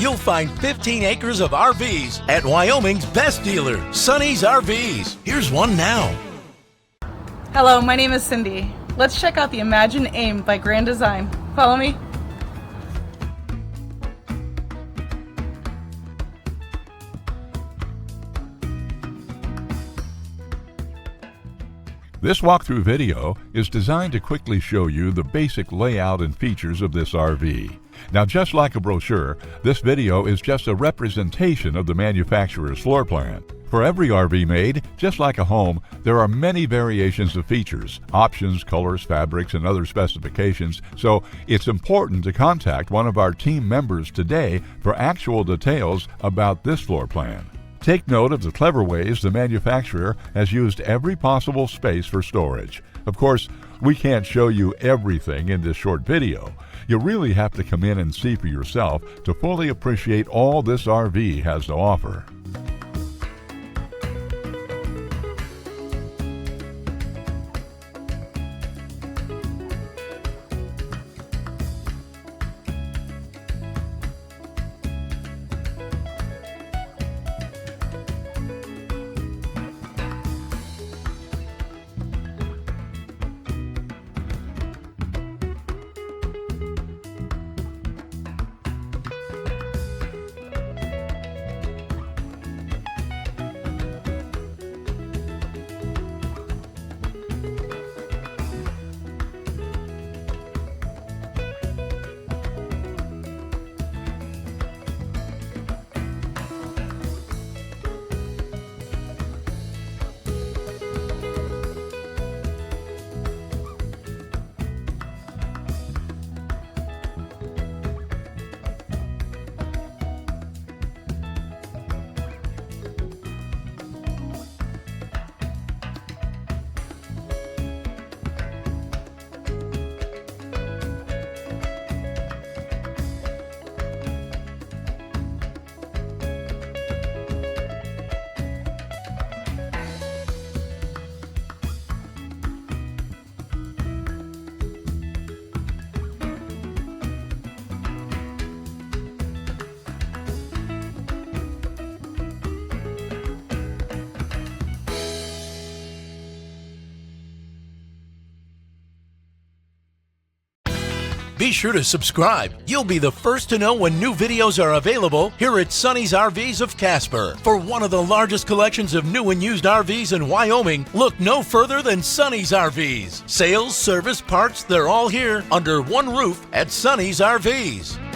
you'll find 15 acres of RVs at Wyoming's best dealer, Sonny's RVs. Here's one now. Hello, my name is Cindy. Let's check out the Imagine AIM by Grand Design. Follow me. This walkthrough video is designed to quickly show you the basic layout and features of this RV. Now, just like a brochure, this video is just a representation of the manufacturer's floor plan. For every RV made, just like a home, there are many variations of features, options, colors, fabrics, and other specifications, so it's important to contact one of our team members today for actual details about this floor plan. Take note of the clever ways the manufacturer has used every possible space for storage. Of course, we can't show you everything in this short video. You really have to come in and see for yourself to fully appreciate all this RV has to offer. Be sure to subscribe. You'll be the first to know when new videos are available here at Sonny's RVs of Casper. For one of the largest collections of new and used RVs in Wyoming, look no further than Sonny's RVs. Sales, service, parts, they're all here under one roof at Sonny's RVs.